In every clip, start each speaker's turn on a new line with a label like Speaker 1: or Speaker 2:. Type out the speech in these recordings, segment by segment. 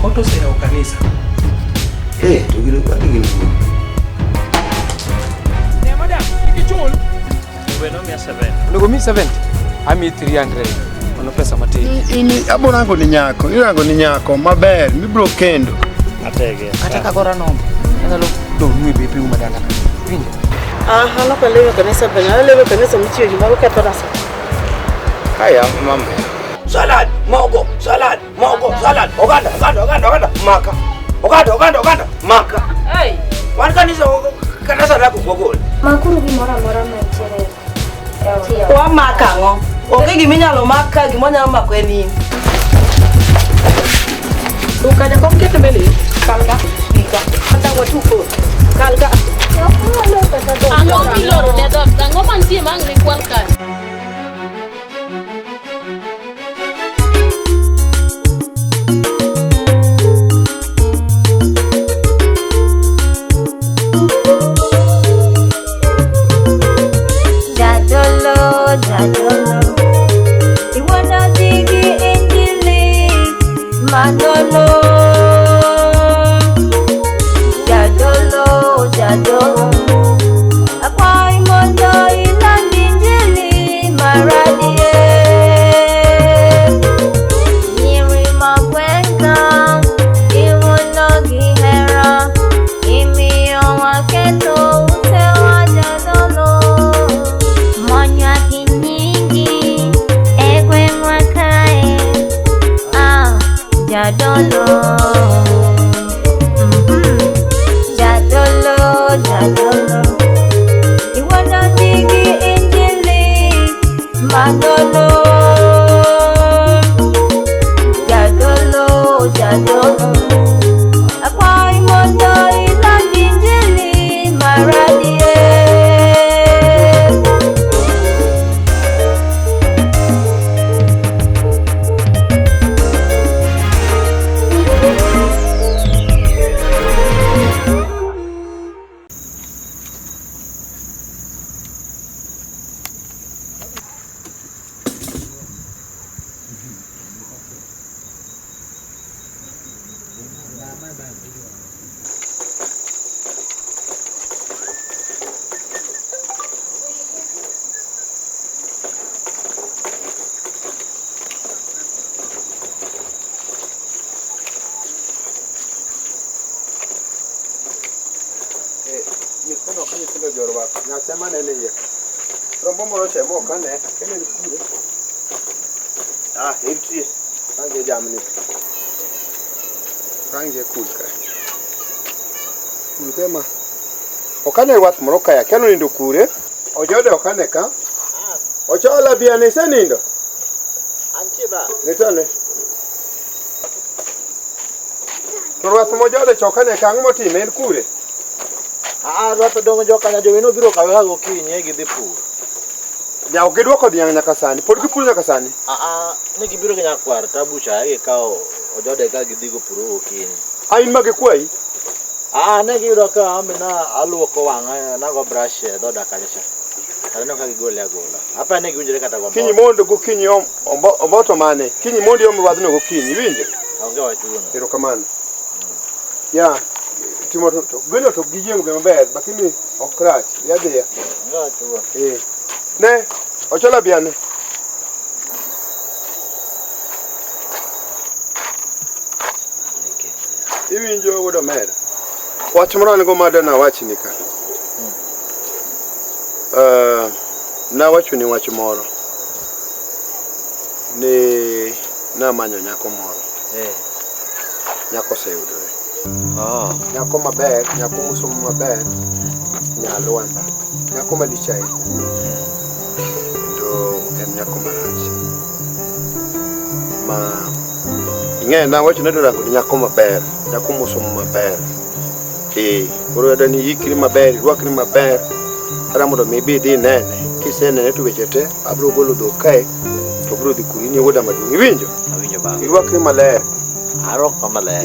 Speaker 1: Makoto oseyao kanisa.
Speaker 2: To gino kwa gino.
Speaker 1: Ne madam, ikichul.
Speaker 3: Bueno, mi 7.
Speaker 1: Ndugu mi 70. Ami 300. Ono pesa matin.
Speaker 2: Ini abonango ni nyako, irango ni nyako maber, mibro kendo.
Speaker 3: Atege.
Speaker 1: Ataka gora nombo. Nyalo do nwi bepi uma dala. Winjo.
Speaker 4: Hano pale kanisa banya leo kanisa mchio jumaro katora sa.
Speaker 2: Haya mama. Salad, mogo, salad, oganda, maka. Oganda, maka.
Speaker 4: Hey,
Speaker 2: Wan kanisa lako gogol.
Speaker 5: Makuru gimora mantiere.
Speaker 4: kwa maka ngo. Oke giminyalo maka gimonya mako eni. Ukaja komkete meli kalga ika. Ata watuko. Kalga.
Speaker 5: Ang'o miloro ne dok? Ang'o mantie mang ni kwal kan?
Speaker 6: Jadolo, iwana digi injili, Manolo. Jadolo, akwai mondo ilang injili, maradie. Nyiri magwenga, iwono gihera, imiyo waketo utewa jadolo. Monya kinyingi, egwe mwakae, jadolo. Jadolo, iwana digi injili, Manolo. Jadolo, akwai mondo ilang injili, maradie.
Speaker 2: Kono kani tilo jorwa, na sema nene ye. Rombo moro chemo kane, kene ni kure. Hipsi. Kange jamni. Kange kulka. Kulkema. Okane wat moro kaya, keno nindo kure. Ojode okane ka. Ochola biane senindo.
Speaker 3: Antiba.
Speaker 2: Letane. Torwat mojode chokane ka ngmo time en kure.
Speaker 3: Rwato dongo jokanya jowino biro kawe gokinyi gidhi pur.
Speaker 2: Ya ogedwoko dhiang' nyaka sani, pod gipuro nyaka sani.
Speaker 3: Ne gibiro gi nyakwar tabucha gikawo ojode ka gidhigo puro gokinyi.
Speaker 2: In ma gikwai?
Speaker 3: Ne giyudo ka amina aluoko wang'a nago brush dhoda kanyacha. Aneno ka gigole agola. Apa ne giwinjore kata go.
Speaker 2: Kinyi mondo gokinyi omboto mane? Kinyi mondo yom wadhno gokinyi, winje?
Speaker 3: Onge wachuno.
Speaker 2: Erokamano. Ya. Timo to gweno to gijieng be maber lakini okrach yadhiya
Speaker 3: ngatua
Speaker 2: ne ochola biane iwinjo wodo mer wach moro ne go madana wachni ka na wacho ni wach moro ni na manyo nyako moro nyako seyudore nyako maber, nyako musomo maber, nyalwanda, nyako malichai. Ndo en nyako marach. Ing'e na wacho ne dorango nyako maber, nyako musomo maber. Koro adani yikri maber, rwakri maber. Ara mondo mibidi nene, kisenene to weche te, abro golo dhok kae, to bro dhi kuri ni wuoda maduong'. Iwinjo?
Speaker 3: Awinjo baba.
Speaker 2: Irwakri maler.
Speaker 3: Arwako maler.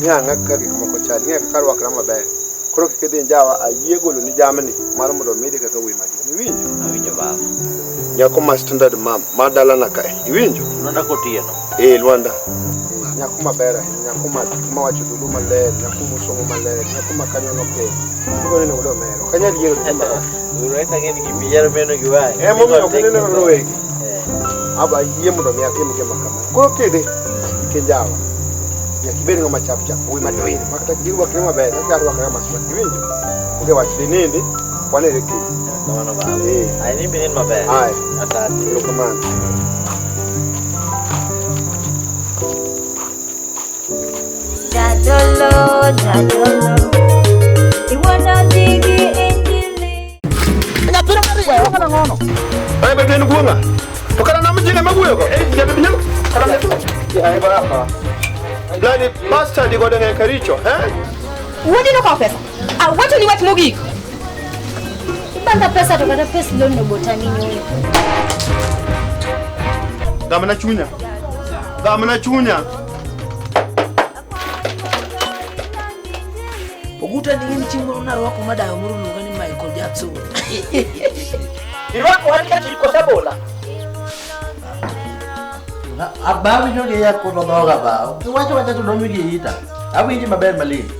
Speaker 2: Nyanga ka gik moko chal, ng'e kaka rwakra maber. Koro kik idhi njawa ayie golo ni jamni mar mondo midi kaka wi maduong'. Iwinjo?
Speaker 3: Awinjo baba.
Speaker 2: Nyako ma standard mam, ma dala na kae. Iwinjo?
Speaker 3: Lwanda kotieno.
Speaker 2: Lwanda. nyako maber ahinya, nyako ma wacho dhulu maler, nyako mosomo maler, nyako ma kanyo noke. Igo neno godo mero. Kanya liero kuma.
Speaker 3: Ureta ngeni gimiyaro meno giwai.
Speaker 2: Momiyo kineno rowegi. Aba yie mondo mi atim gima kama. Koro kede ikenjawa. Nyakibed ng'ama chap chap, wuoyi madoire. Makata girwakre maber, kaka arwakre maswat. Iwinjo? Oke wach nindi, wanere kiny.
Speaker 3: Kamano ba. Ai ni binin maber.
Speaker 2: Ai.
Speaker 3: Asante.
Speaker 2: Erokamano.
Speaker 6: Jadolo, jadolo. Iwana digi injili.
Speaker 1: Nyathina mariyo, wakana ngono.
Speaker 2: Ai beten guonga. To kana namjinga maguyo ko. Jabe binyam.
Speaker 1: Ai baraka.
Speaker 2: Lani pastor di godo ngai karicho,
Speaker 4: Wodi no ka pesa. Wacho ni wach mogik.
Speaker 6: Ibanda pesa to kata pesa lono botani nyoyo.
Speaker 2: Gamna chunya. Gamna chunya.
Speaker 7: Oguta ni ngini chimbo na rwako madayo muru nuga ni Michael Jackson.
Speaker 1: Irwako wacha chiko sabola.
Speaker 3: Abawi nyoge yako noga bao. Wacha to domi gi ita. Awinji maber malin.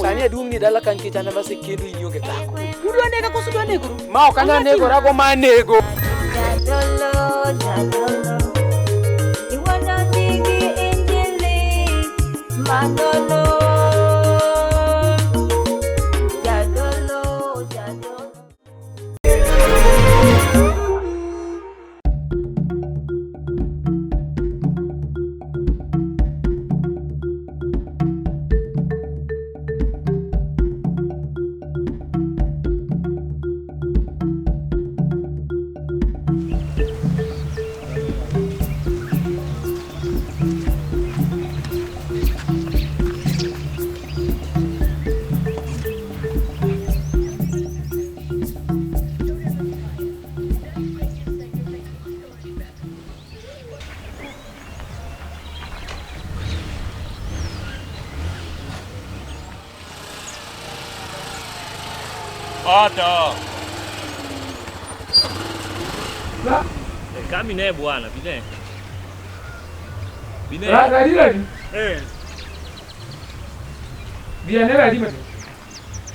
Speaker 1: Sani adum ni dala kan kichana basi kendo inyoge tako.
Speaker 4: Udwa nega koso dwa negro.
Speaker 1: Ma okanya nego rago manego.
Speaker 6: Jadolo, jadolo. Iwana digi injili. Manolo. Jadolo, jadolo.
Speaker 8: Otto! Camine bwana, vine. Vine.
Speaker 1: Radi. Viene radi mate.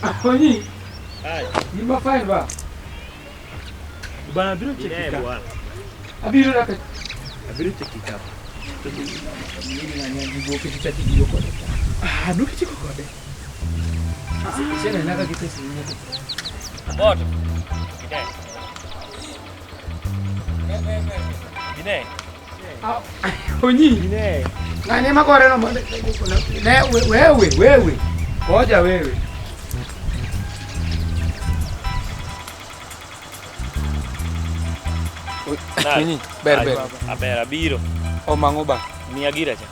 Speaker 1: Ahoni.
Speaker 8: Ai.
Speaker 1: Yimba fine ba. Bana biro
Speaker 8: Vine bwana.
Speaker 1: Abiro raka.
Speaker 8: Abiro chekika.
Speaker 1: Nuki chiko kode. Sena naga kitesi nyoko.
Speaker 8: Otto. Vine.
Speaker 1: Ahoni.
Speaker 8: Vine.
Speaker 1: Ngani makore no mone. Ne wewe. Koja wewe. Nini? Ber.
Speaker 8: Aber abiro.
Speaker 1: O mango ba.
Speaker 8: Mia gira cha.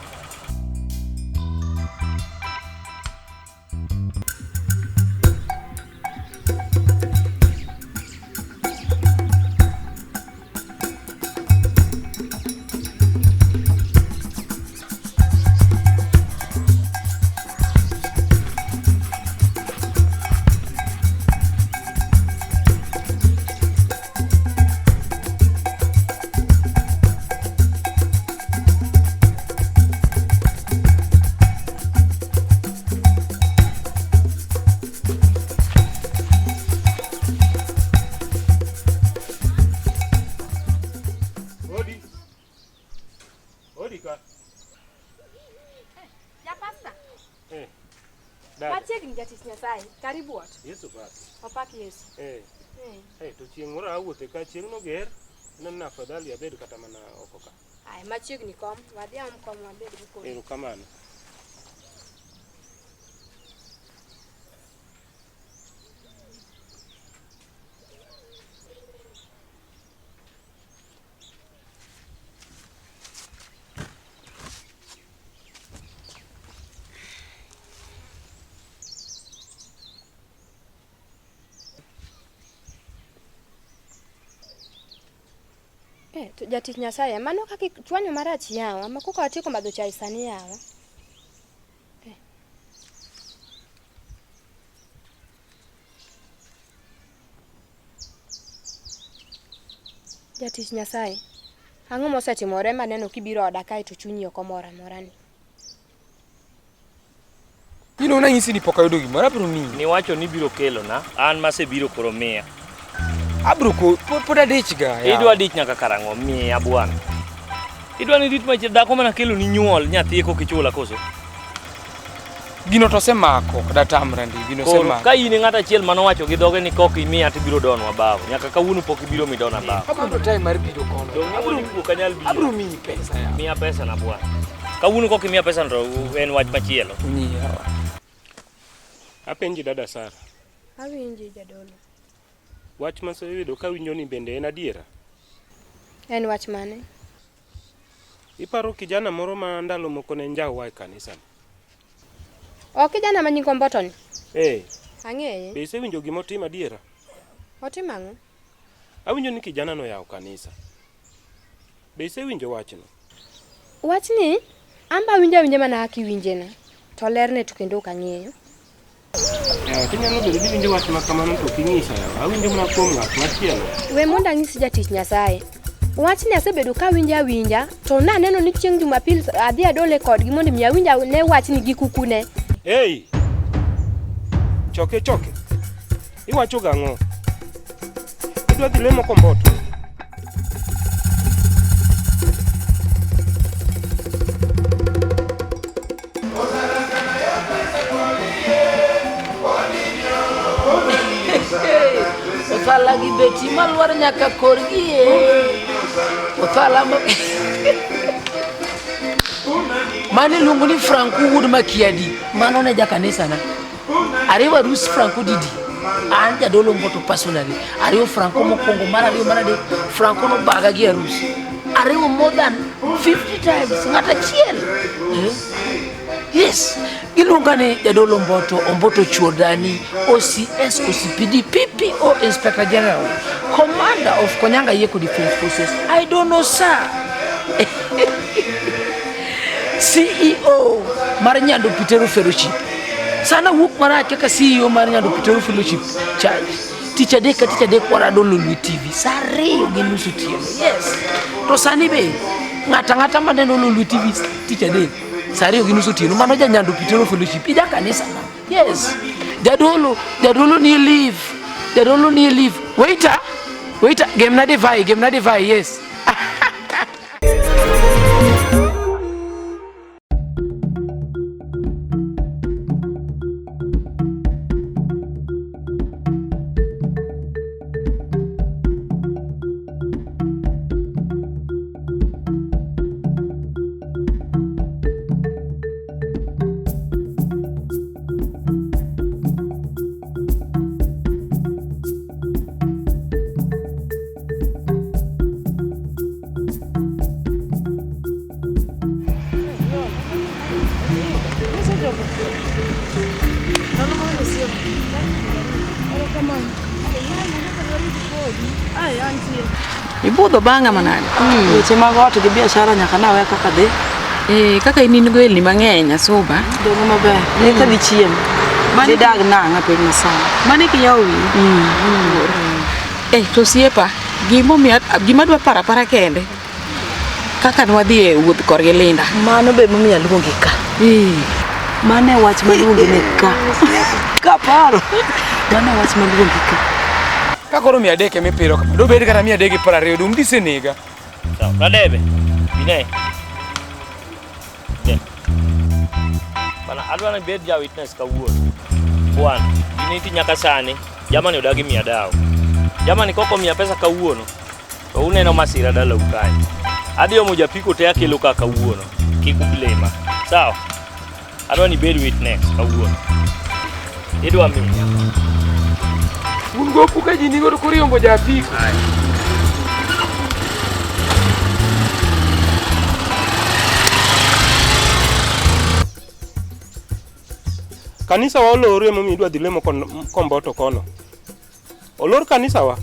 Speaker 4: Karibu watu.
Speaker 8: Yesu baba.
Speaker 4: Opaki Yesu.
Speaker 8: To chieng' moro awuothe ka chieng' noger, nena afadhali abed kata mana oko ka.
Speaker 4: Ai machiegni kom, wadhi am kom wabed gi kodi.
Speaker 8: Erokamano.
Speaker 4: To jatich Nyasaye, mano kaki chwanyo marach yawa, ma koka atieko madho chai sani yawa. Jatich Nyasaye, ang'o mosetimore maneno kibiro oda kae to chunyi ok omor amora ni?
Speaker 1: Gino nanyisi ni pok ayudo gimoro abiro miyi.
Speaker 9: Niwacho ni biro kelo na, an masebiro koro miya.
Speaker 1: Abiro ko pod adich ga.
Speaker 9: Idwa dich nyaka karang'o miya bwana. Idwa ni dit machi dhako mana kelo ni nyuol nyathi ko kichula koso.
Speaker 1: Gino to semako kada tamra ndi gino semako.
Speaker 9: Ka in ng'ata achiel manowacho gi dhoge ni kok imiya to biro donwa bawo. Nyaka kawuono pok ibiro midona bawo.
Speaker 1: Abiro time mar biro kono.
Speaker 9: Abiro kanyal biro.
Speaker 1: Abiro miyi pesa ya.
Speaker 9: Miya pesa na bwana. Kawuono kok imiya pesa to en wach machielo.
Speaker 1: Nyiwa.
Speaker 8: Apenji dada Sara.
Speaker 6: Awinji jadolo.
Speaker 8: Wach maseyudo ka winjo ni bende en adiera.
Speaker 6: En wach mane?
Speaker 8: Iparo kijana moro ma ndalo moko ne njawa e kanisa.
Speaker 6: O kijana ma nyingo Mboto ni? Ang'eye.
Speaker 8: Be isewinjo gima otimo adiera?
Speaker 6: Otimo ang'o?
Speaker 8: Awinjo ni kijana no yawo kanisa. Be isewinjo wachno?
Speaker 6: Wachni amba winja mana akiwinjena. To lerne to kendo kang'eyo.
Speaker 8: Kinyalo bedo ni winjo wach ma kamano to king'isa yawa. Awinjo mana kuom ng'at machielo.
Speaker 6: We mondo ang'isi jatich Nyasaye. Wachni asebedo ka winja to naneno ni chieng' Jumapil adhi adole kodgi mondo mi awinja ne wachni gi kukune.
Speaker 8: Choke. Iwacho gang'o? Idwa dhi lemo Komboto.
Speaker 7: Othala gi beti malwar nyaka korgi othala mane luongo ni Franco Wood Makiadi mano ne jakanisa na ariwa Rus Franco Didi an jadolo Mboto personally ariwa Franco mokongo mara ariwa mana de Franco no baga gi Rus ariwa more than 50 times ngata chiel yes ilungane jadolo Mboto Chuodani OCS OCPD PPO Inspector General Commander of Konyanga Yeko Defense Forces. I don't know sir. CEO Marinyando Peteru Fellowship. Sana wuk mara kaka CEO Marinyando Peteru Fellowship charge. Teacher day kwara dolo Lulu TV. Sare ginusu tiyo. Yes. To sani be ngata maneno Lulu TV teacher day. Sari ginusu tiyo. Mano Nyando Peteru Fellowship ida kanisa na. Yes. Jadolo ni leave. Waiter, game na divai, yes.
Speaker 4: Ibudho banga manade. Weche mag ot gi biashara nyaka nawe kaka dhi. Kaka in go elni mang'eny asuba.
Speaker 7: Dongo maber.
Speaker 4: Ka dhi chiem. Mani dag nang'a piny masana.
Speaker 7: Mane kiyawo wi?
Speaker 4: To siepa, gima dwa para kende. Kaka nwadhi e wuoth korgi Linda.
Speaker 7: Mano be momiyo aluongi ka. Mane wach maluongi ne ka. Kaparo. Mane wach maluongi ka.
Speaker 1: Kakoro 300 mipiro kama. Do bed kata 320 dum disenega.
Speaker 9: Sawa, radebe. Bine. Bana adwa na bed ja witness kawuono. Bwana, initi nyaka sani, jamani odagi 100. Jamani koko 100 pesa kawuono. To uneno masira dala ukai. Adio moja piko te akelo ka kawuono. Kikublema. Sawa. Adwa ni bed witness kawuono. Idwa miya.
Speaker 1: Ungo puka jini godo kuriombo japiko.
Speaker 8: Kanisa wa olore momi idwa dhi lemo Komboto kono. Olor kanisa wa.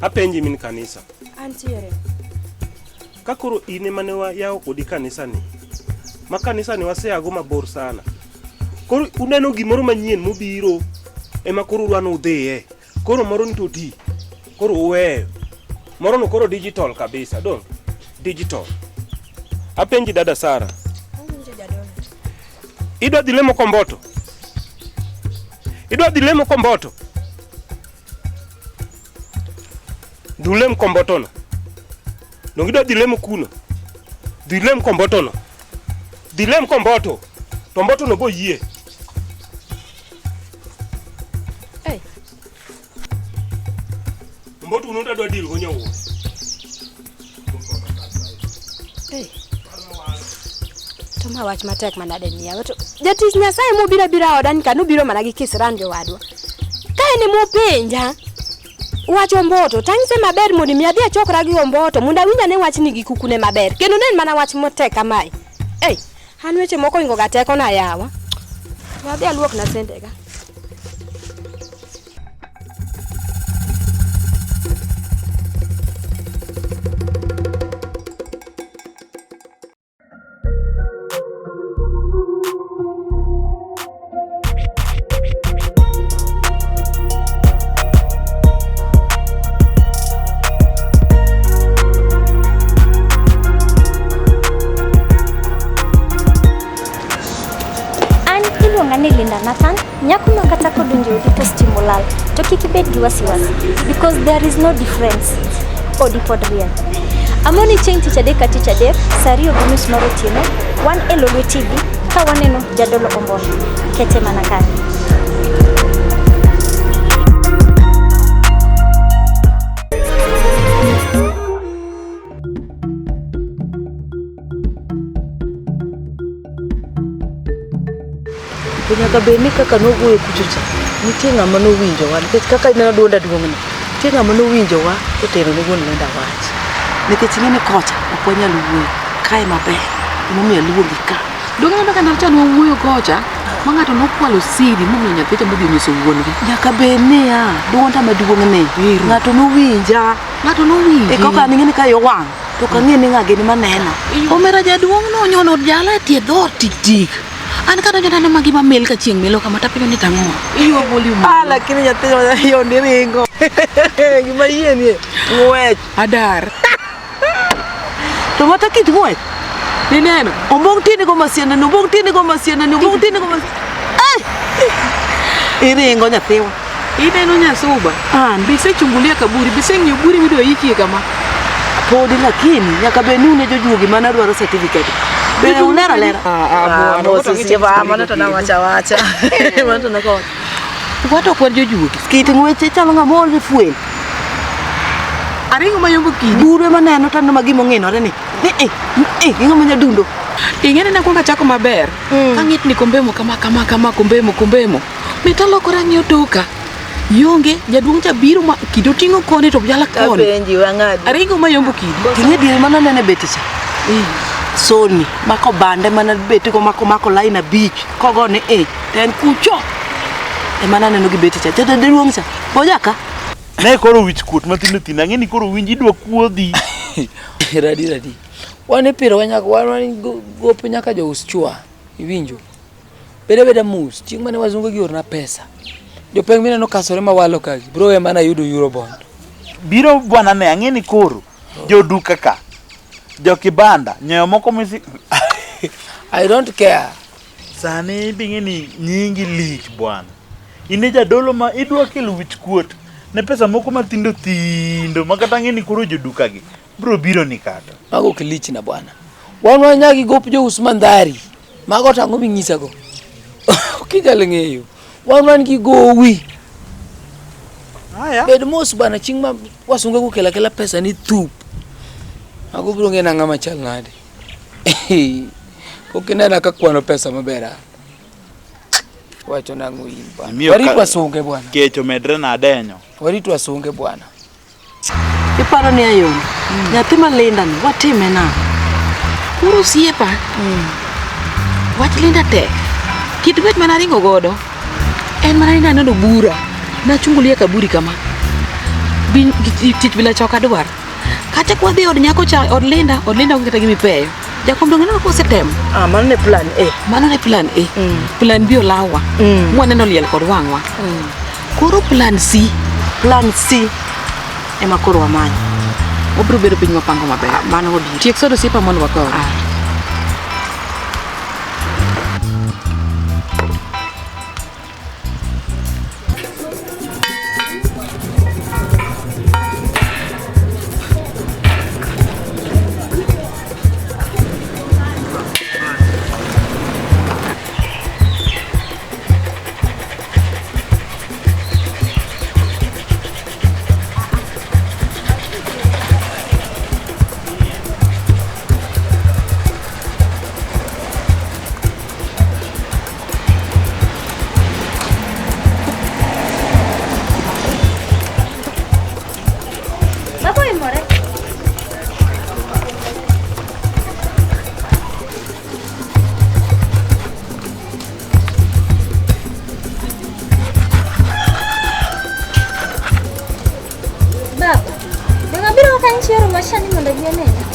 Speaker 8: Apenji min kanisa.
Speaker 6: Antiere.
Speaker 8: Kakoro ine mane wa yawo kodi kanisa ni. Ma kanisa ni waseago mabor sana. Koro uneno gimoro manyien mobiro ema koro urwano udhiye. Koro moro nito ti. Koro uweyo. Moro no koro digital kabisa. Digital. Apenji dada Sara. Idwa dhi lemo Komboto. Idwa dhi lemo Komboto. Dulem Komboto no. Dongi idwa dhi lemo kuno. Dhi lem Komboto no. Dhi lem Komboto. Komboto no bo yie.
Speaker 6: Hey.
Speaker 8: Komboto no dwa dil go nyawo.
Speaker 6: Hey. Toma wach matek manade niya. Jatich Nyasaye mo bira odan kanu biro mana gi kisran jowadwa. Kae ni mo penja. Wacho Omboto, tangise maber mondo mi adhi achokra gi Omboto, mondo awinja ne wach ni gi kukune maber. Kendo nen mana wach motek kamae. Ei, han weche moko ingo ga teko na yawa. Wadhi aluok na sende ga.
Speaker 10: Linda Nathan, nyakuno kata kodunjo dipo stimulal, to kikibet gi wasiwasi, because there is no difference. Odi pod real. Amoni cheng ticha deka ticha dek, sario gumis moro tino, wan elolwe TV, ka waneno jadolo Omboto, kete manakani.
Speaker 4: Nyaka beni kaka nowuoyo kuchocha nitie ng'ama nowinjo wa nikech kaka ineno duonda duong'ni nitie ng'ama nowinjo wa kotero ne wuon lenda wach nikech ng'ene kocha ok wanyalo wuoyo kae maber emomiyo luongi ka duong'ni kaka narcha nowuoyo kocha ma ng'ato nokwalo siri momiyo nyathi to modhi onyiso wuongi nyaka beni duonda maduong'ni ng'ato nowinja koka ng'ene ka yo wang' to kang'eni ng'ageni maneno omera jaduong'no onyono jala tie dhot tik an kada jana magima mel ka chieng melo kama tapino ni tango iyo volume lakini nyathino yo ndiringo gima yeni ngwech adar to mata kit ngwech ni neno ombong tini go masiana no ombong tini go masiana iringo nyathiwa ineno nyasuba bise chungulia kaburi bise nyuburi mido yiki kama podi lakini nyaka beni une jojugi mana dwaro certificate bene unera lera mana to na wacha mana to na ko wato kwa jojugi kiti ngweche chalo ngamol ni fuel aringo mayombo kidi bure maneno tan magimo nginore ni ingo manya dundo ingene na kwanga chako maber kangit ni kombemo kama kombemo mitalo kora nyotoka yonge jaduong cha biro ma kido tingo kone to jala kone apenji wangadi aringo mayombo kidi tinge di mana nene beticha Sony mako bande mana beti ko mako line beach kogo ne ten kucho mana neno gi beticha jada duong cha bojaka
Speaker 11: ne koro wich kuot matino tina ngeni koro winji dwa kuodhi
Speaker 7: radi wane piro wanyaka wan gopo nyaka jo uschwa iwinjo beda mus ting mane wazungu gi orna pesa jo peng mine no kasore mawalo kagi bro e mana yudo Eurobond
Speaker 11: biro bwana ne angeni koro jo duka ka jo kibanda nyeyo moko misi
Speaker 7: I don't care
Speaker 11: sane bingeni nyingi lich bwana ine jadolo ma idwa kelo wich kuot ne pesa moko matindo makata ngeni koro jo duka gi bro biro ni kata
Speaker 7: mago kilich na bwana wan nyagi gop jo Usman Dari mago tango bingisa go kijale ngeyo wan gi gowi
Speaker 11: aya
Speaker 7: bed mos bana chingma wasunga ku kela pesa ni thup ago bro ngena ngama chal nade okinena ka kwano pesa mabera wacho nangu imba wari wasunge bwana
Speaker 11: kecho medre na denyo
Speaker 7: wari wasunge bwana
Speaker 4: iparo ni ayo nyathi malinda ni watime na
Speaker 7: kuro siepa wach linda tek kit bet mana ringo godo en mana ina neno bura na chungulia kaburi kama bin tich bila choka dwar kata kwa dhi od nyako cha od linda ukita gimi peyo jakom dongena ko setem
Speaker 4: mano ne plan A
Speaker 7: plan B olawa mwana no liel kod wangwa koro plan C
Speaker 4: ema koro wamanyo
Speaker 7: obro bedo piny mapango maber
Speaker 4: mano odi
Speaker 7: tiek sodo sipa mon wako
Speaker 10: timore? Baba, dengan biro kan ciaro mashani mondo giene.